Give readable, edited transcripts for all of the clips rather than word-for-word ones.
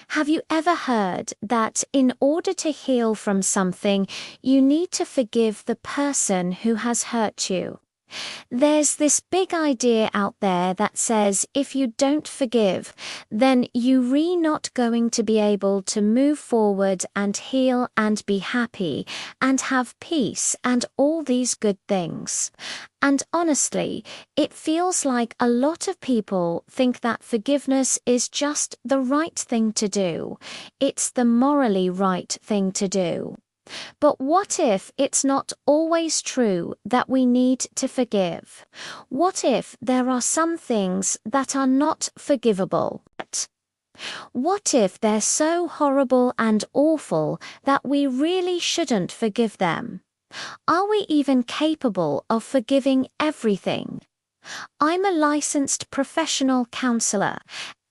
Have you ever heard that in order to heal from something, you need to forgive the person who has hurt you? There's this big idea out there that says if you don't forgive, then you're not going to be able to move forward and heal and be happy and have peace and all these good things. And honestly, it feels like a lot of people think that forgiveness is just the right thing to do. It's the morally right thing to do. But what if it's not always true that we need to forgive? What if there are some things that are not forgivable? What if they're so horrible and awful that we really shouldn't forgive them? Are we even capable of forgiving everything? I'm a licensed professional counselor,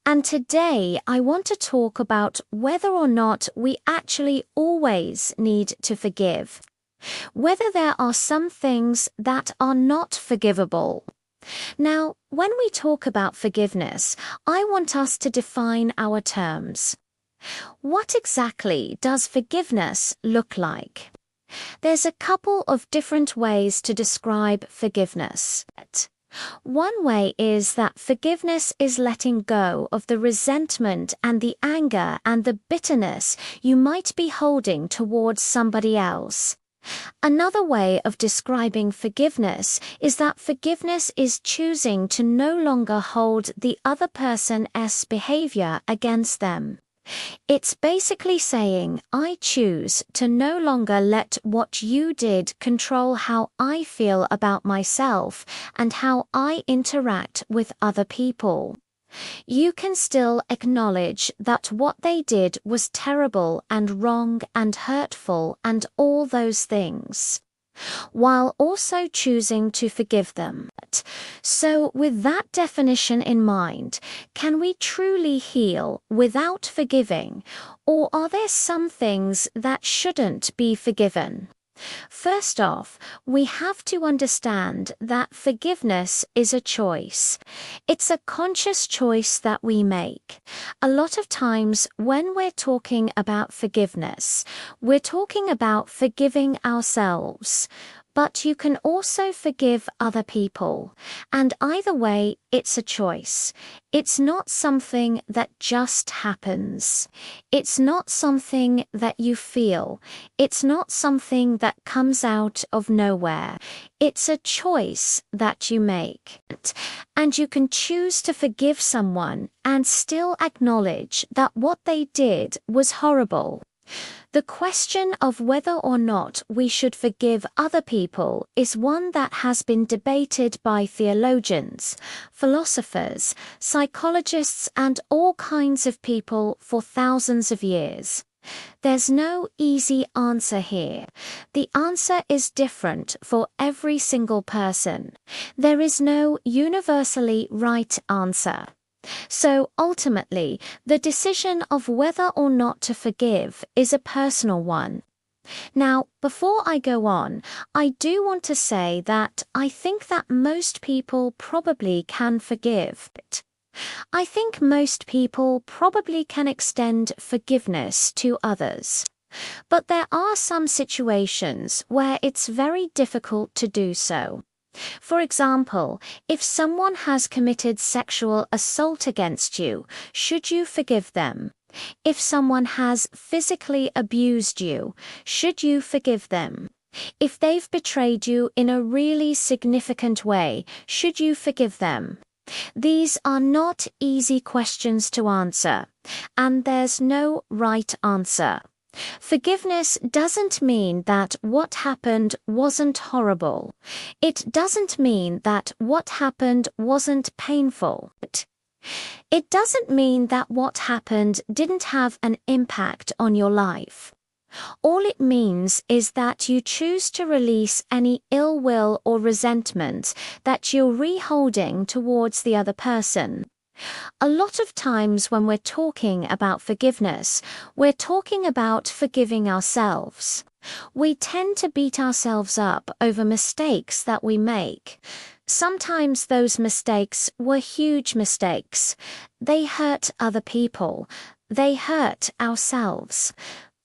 and today I want to talk about whether or not we actually always need to forgive. Whether there are some things that are not forgivable. Now, when we talk about forgiveness, I want us to define our terms. What exactly does forgiveness look like? There's a couple of different ways to describe forgiveness. One way is that forgiveness is letting go of the resentment and the anger and the bitterness you might be holding towards somebody else. Another way of describing forgiveness is that forgiveness is choosing to no longer hold the other person's behavior against them. It's basically saying, I choose to no longer let what you did control how I feel about myself and how I interact with other people. You can still acknowledge that what they did was terrible and wrong and hurtful and all those things, while also choosing to forgive them. So, with that definition in mind, can we truly heal without forgiving, or are there some things that shouldn't be forgiven? First off, we have to understand that forgiveness is a choice. It's a conscious choice that we make. A lot of times when we're talking about forgiveness, we're talking about forgiving ourselves. But you can also forgive other people. And either way, it's a choice. It's not something that just happens. It's not something that you feel. It's not something that comes out of nowhere. It's a choice that you make. And you can choose to forgive someone and still acknowledge that what they did was horrible. The question of whether or not we should forgive other people is one that has been debated by theologians, philosophers, psychologists, and all kinds of people for thousands of years. There's no easy answer here. The answer is different for every single person. There is no universally right answer. So ultimately, the decision of whether or not to forgive is a personal one. Now, before I go on, I do want to say that I think that most people probably can forgive. I think most people probably can extend forgiveness to others. But there are some situations where it's very difficult to do so. For example, if someone has committed sexual assault against you, should you forgive them? If someone has physically abused you, should you forgive them? If they've betrayed you in a really significant way, should you forgive them? These are not easy questions to answer, and there's no right answer. Forgiveness doesn't mean that what happened wasn't horrible. It doesn't mean that what happened wasn't painful. It doesn't mean that what happened didn't have an impact on your life. All it means is that you choose to release any ill will or resentment that you're reholding towards the other person. A lot of times when we're talking about forgiveness, we're talking about forgiving ourselves. We tend to beat ourselves up over mistakes that we make. Sometimes those mistakes were huge mistakes. They hurt other people. they hurt ourselves.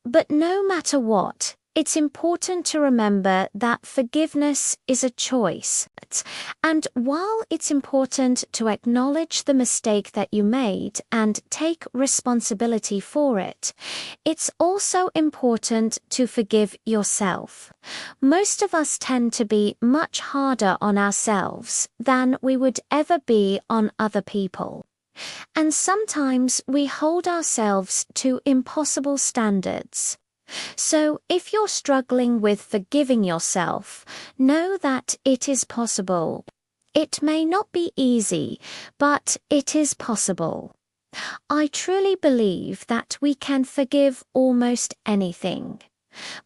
But no matter what, it's important to remember that forgiveness is a choice. And while it's important to acknowledge the mistake that you made and take responsibility for it, it's also important to forgive yourself. Most of us tend to be much harder on ourselves than we would ever be on other people. And sometimes we hold ourselves to impossible standards. So if you're struggling with forgiving yourself, know that it is possible. It may not be easy, but it is possible. I truly believe that we can forgive almost anything.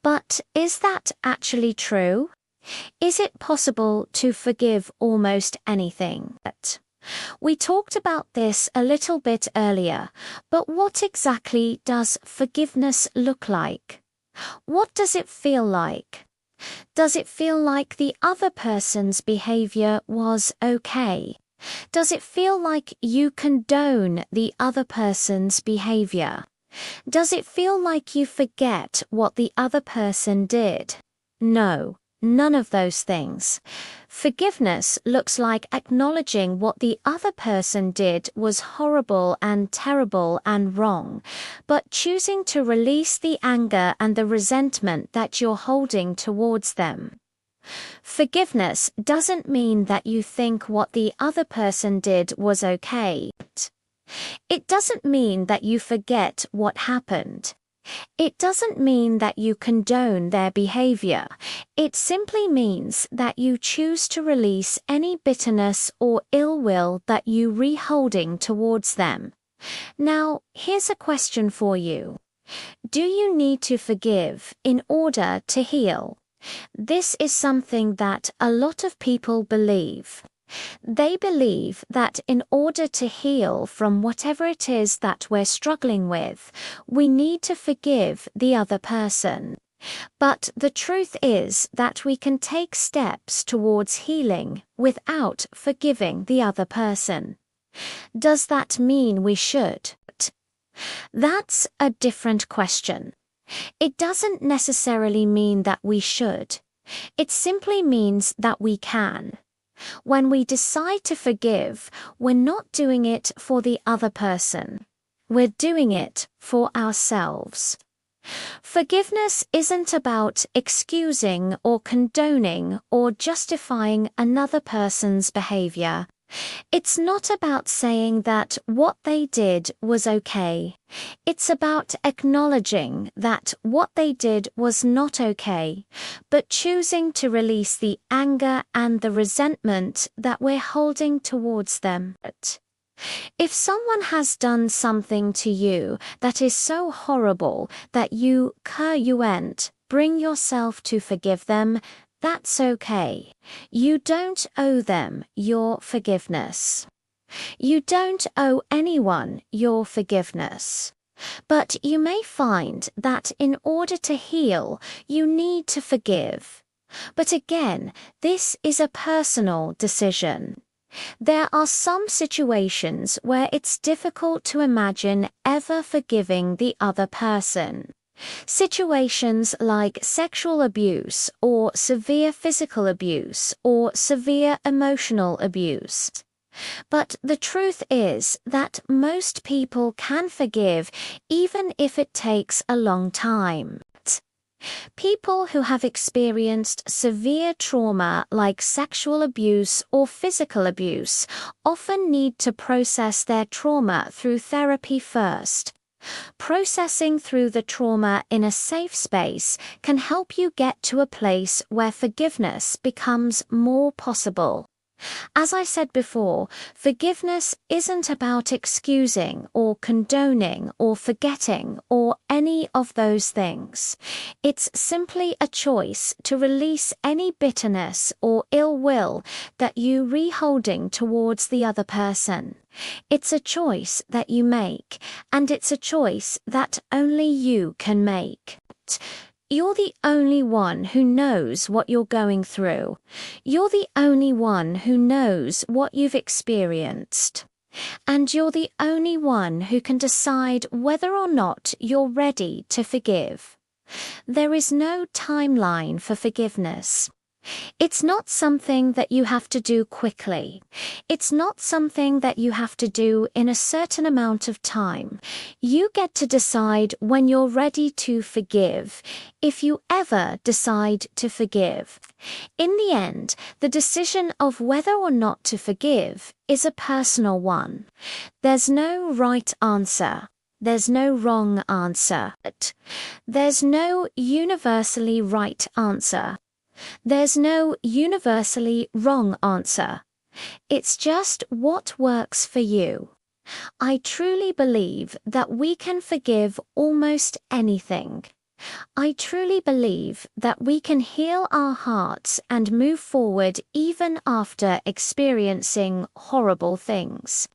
But is that actually true? Is it possible to forgive almost anything? We talked about this a little bit earlier, but what exactly does forgiveness look like? What does it feel like? Does it feel like the other person's behavior was okay? Does it feel like you condone the other person's behavior? Does it feel like you forget what the other person did? No. None of those things. Forgiveness looks like acknowledging what the other person did was horrible and terrible and wrong, but choosing to release the anger and the resentment that you're holding towards them. Forgiveness doesn't mean that you think what the other person did was okay. It doesn't mean that you forget what happened. It doesn't mean that you condone their behavior. It simply means that you choose to release any bitterness or ill will that you re-holding towards them. Now, here's a question for you. Do you need to forgive in order to heal? This is something that a lot of people believe. They believe that in order to heal from whatever it is that we're struggling with, we need to forgive the other person. But the truth is that we can take steps towards healing without forgiving the other person. Does that mean we should? That's a different question. It doesn't necessarily mean that we should. It simply means that we can. When we decide to forgive, we're not doing it for the other person. We're doing it for ourselves. Forgiveness isn't about excusing or condoning or justifying another person's behavior. It's not about saying that what they did was okay. It's about acknowledging that what they did was not okay, but choosing to release the anger and the resentment that we're holding towards them. If someone has done something to you that is so horrible that you bring yourself to forgive them, that's okay. You don't owe them your forgiveness. You don't owe anyone your forgiveness. But you may find that in order to heal, you need to forgive. But again, this is a personal decision. There are some situations where it's difficult to imagine ever forgiving the other person. Situations like sexual abuse or severe physical abuse or severe emotional abuse. But the truth is that most people can forgive even if it takes a long time. People who have experienced severe trauma like sexual abuse or physical abuse often need to process their trauma through therapy first. Processing through the trauma in a safe space can help you get to a place where forgiveness becomes more possible. As I said before, forgiveness isn't about excusing or condoning or forgetting or any of those things. It's simply a choice to release any bitterness or ill will that you re-holding towards the other person. It's a choice that you make, and it's a choice that only you can make. You're the only one who knows what you're going through. You're the only one who knows what you've experienced. And you're the only one who can decide whether or not you're ready to forgive. There is no timeline for forgiveness. It's not something that you have to do quickly. It's not something that you have to do in a certain amount of time. You get to decide when you're ready to forgive, if you ever decide to forgive. In the end, the decision of whether or not to forgive is a personal one. There's no right answer. There's no wrong answer. There's no universally right answer. There's no universally wrong answer. It's just what works for you. I truly believe that we can forgive almost anything. I truly believe that we can heal our hearts and move forward even after experiencing horrible things.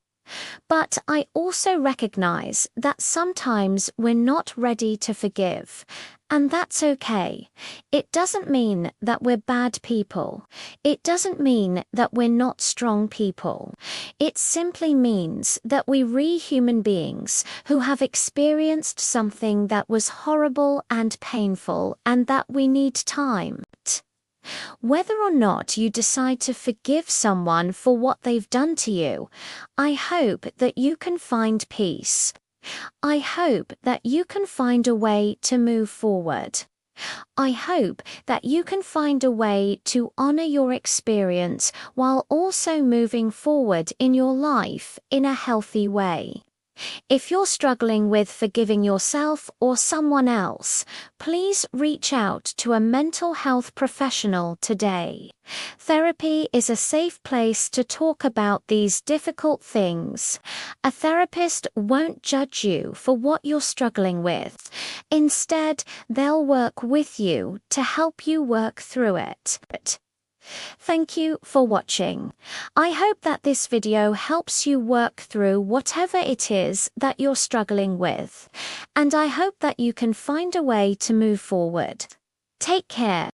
But I also recognize that sometimes we're not ready to forgive, and that's okay. It doesn't mean that we're bad people. It doesn't mean that we're not strong people. It simply means that we're human beings who have experienced something that was horrible and painful and that we need time. Whether or not you decide to forgive someone for what they've done to you, I hope that you can find peace. I hope that you can find a way to move forward. I hope that you can find a way to honor your experience while also moving forward in your life in a healthy way. If you're struggling with forgiving yourself or someone else, please reach out to a mental health professional today. Therapy is a safe place to talk about these difficult things. A therapist won't judge you for what you're struggling with. Instead, they'll work with you to help you work through it. Thank you for watching. I hope that this video helps you work through whatever it is that you're struggling with, and I hope that you can find a way to move forward. Take care.